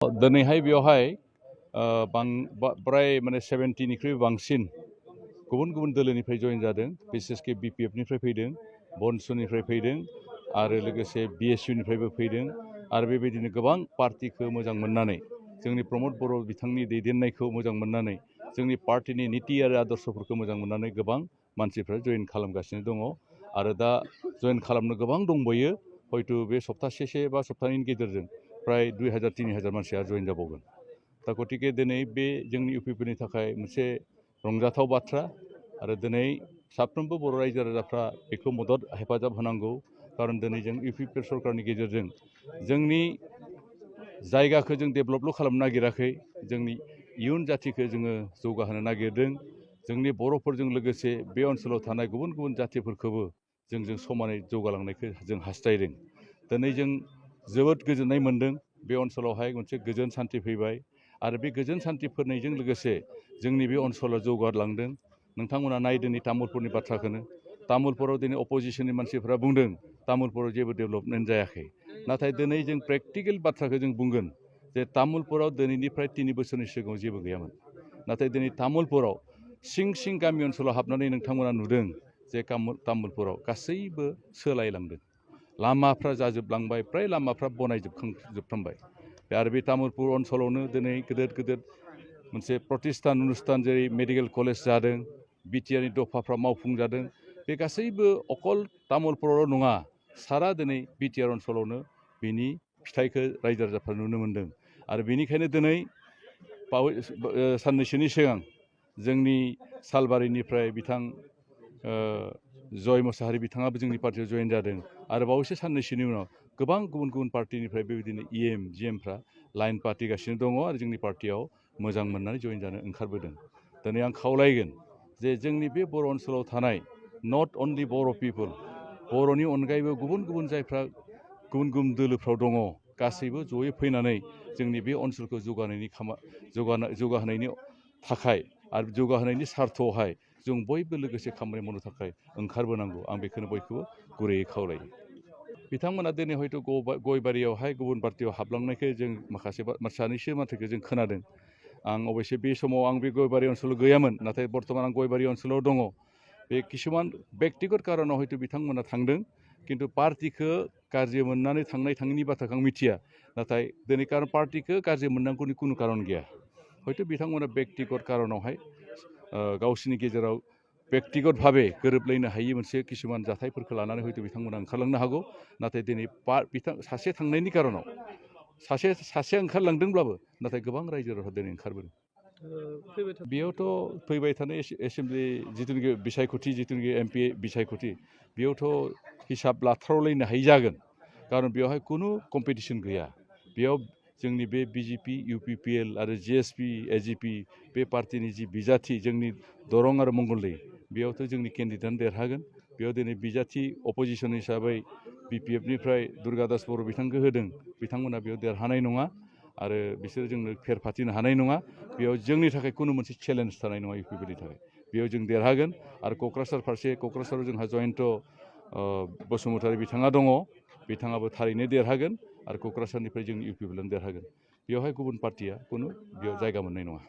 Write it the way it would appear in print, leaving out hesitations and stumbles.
दिनैहाय बेवहाय प्राय माने 70निख्रुइ बांसिन गुबुन गुबुन दोलोनिफ्राय जइन जादों। बिसेसके बिपिएफनिफ्राय फैदों, बनसुनिफ्राय फैदों आरो लोगोसे बिएसइउनिफ्रायबो फैदों आरो बेबायदिनो गोबां पार्टिखौ मोजां मोननानै जोंनि प्रमद बर' बिथांनि दैदेननायखौ मोजां मोननानै जोंनि पार्टिनि निति आरो आदर्शफोरखौ मोजां मोननानै गोबां मानसिफ्रा जइन खालामगासिनो दङ आरो दा जइन खालामनो गोबां दंबायो। हयथ' बे सप्तासेसे बा सप्तानैनि गेजेरजों प्राय 2000-3000 मानसिया जइन जाबावगोन। दा गतिके दिनै बे जोंनि इउपिपिनि थाखाय मोनसे रंजाथाव बाथ्रा आरो दिनै साफ्रोमबो बर' रायजो राजाफ्रा बेखौ मदद हेफाजाब होनांगौ। खारन दिनै जों इउपिपि सरकारनि गेजेरजों जोंनि जायगाखौ जों डेभेलपल' खालामनो नागिराखै, जोंनि इयुन जाथिखौ जोङो जौगाहोनो नागिरदों। जोंनि बर'फोरजों लोगोसे बे ओनसोलाव थानाय गुबुन गुबुन जाथिफोरखौबो जों समानै जौगालांनायखौ जों हास्थायदों। दिनै जों जोबोद गोजोननाय मोन्दों। बे ओनसोलावहाय मोनसे गोजोन सान्थि फैबाय आरो बे गोजोन सान्थि फैनायजों लोगोसे जोंनि बे ओनसोलाव जौगालांदों। नोंथांमोना नायदोंनि तामुलपुरनि बाथ्राखौनो। तामुलपुराव दिनै अपोजिसननि मानसिफ्रा बुंदों तामुलपुराव जेबो डेभेलपमेन्ट जायाखै। नाथाय दिनै जों प्रेक्टिकेल बाथ्राखौ जों बुंगोन जे तामुलपुराव दिनैनिफ्राय 3 बोसोरनि सिगाङाव जेबो गैयामोन। नाथाय दिनै तामुलपुराव सिं सिं गामि ओनसोलाव हाबनानै नोंथांमोना नुदों जे तामुलपुराव गासैबो सोलायलांदों। लामाफ्रा जाजोबलांबाय, फ्राय लामाफ्रा बनायजोबफ्रामबाय। आरो बे तामुलपुर ओनसोलावनो दिनै गेदेर गेदेर मोनसे प्रतिष्ठान अनुष्ठान जेरै मेडिकेल कलेज जादों, बिटिआरनि दफाफ्रा मावफुं जादों। बे गासैबो अकल तामुलपुरावल' नङा, सारा दिनै बिटिआर ओनसोलावनो बिनि फिथाइखौ रायजो राजाफ्रा नुनो मोन्दों। आरो बेनिखायनो दिनै साननैसोनि सिगां जोंनि सालबारिनिफ्राय बिथां जय मुसाहारि बिथाङाबो जोंनि पार्टियाव जइन जादों आरो बावैसो साननैसोनि उनाव गोबां गुबुन गुबुन पार्टिनिफ्राय बेबायदिनो इएम जिएमफ्रा लाइन पार्टिगासिनो दङ आरो जोंनि पार्टियाव मोजां मोननानै जइन जानो ओंखारबोदों। दिनै आं खावलायगोन जे जोंनि बे बर' ओनसोलाव थानाय नट अनलि बर' पिपोल, बर'नि अनगायैबो गुबुन गुबुन जायफ्रा गुबुन गुबुन दोलोफ्राव दङ, गासैबो जयै फैनानै जोंनि बे ओनसोलखौ जौगाहोनायनि थाखाय आरो जौगाहोनायनि सार्थआवहाय जों बयबो लोगोसे खामानि मावनो थाखाय ओंखारबोनांगौ। आं बेखौनो बयखौबो गुरैयै खावलायो। बिथांमोना दिनै हयथ' गयबारियावहाय गुबुन पार्टियाव हाबलांनायखौ जों माखासे सानैसो माथोखौ जों खोनादों। आं अबयसे बे समाव आं बे गयबारि ओनसोलाव गैयामोन, नाथाय बर्थमान आं गयबारि ओनसोलाव दङ। बे किसुमान बेक्तिगत कारनाव हयथ' बिथांमोना थांदों, खिन्थु पार्टिखौ गाज्रि मोननानै थाङैनि बाथ्राखौ आं मिथिया। नाथाय दिनै पार्टिखौ गाज्रि मोननांगौनि खुनु कारन गैया। हयथ' बिथांमोना बेक्तिगत कारनावहाय गावसोरनि गेजेराव बेक्तिगत भाबे गोरोबलायनो हायि मोनसे किसुमान जाथायफोरखौ लानानै हयथ' बिथांमोना ओंखारलांनो हागौ। नाथाय दिनै सासे थांनायनि कारनाव सासे ओंखारलांदोंब्लाबो नाथाय गोबां रायजो राजा दिनै ओंखारबोदों। बेयावथ' फैबाय थानाय एसेमब्लि जिथुनिखि बिसायख'थि जिथुनिखि एमपि बिसायख'थि, बेयावथ' हिसाब लाथ्रावलायनो हायि जागोन। खारन बेवहाय खुनु कम्पिटिसन गैया। बेयाव जोंनि बे बिजेपि, इउपिपिएल आरो जिएसपि, एजिपि बे पार्टिनि जि बिजाथि जोंनि दरं आरो मंगलदै, बेयावथ' जोंनि केन्डिडेटआनो देरहागोन। बेयाव दिनै बिजाथि अपोजिसन हिसाबै बिपिएफनिफ्राय दुर्गा दास बर' बिथांखौ होदों, बिथांमोना बेयाव देरहानाय नङा आरो बिसोर जोंनो फेर फाथिनो हानाय नङा। बेयाव जोंनि थाखाय खुनु मोनसे चेलेन्ज थानाय नङा इउपिपिनि थाखाय। बेयाव जों देरहागोन। आरो क'क्राझाराव जोंहा जयन्त बसुमतारी बिथाङा दङ, बिथाङाबो थारैनो देरहागोन आरो क'क्राझारनिफ्राय जोंनि इउपिपिएलआनो देरहागोन। बेवहाय गुबुन पार्टिया बेयाव जायगा मोननाय नङा।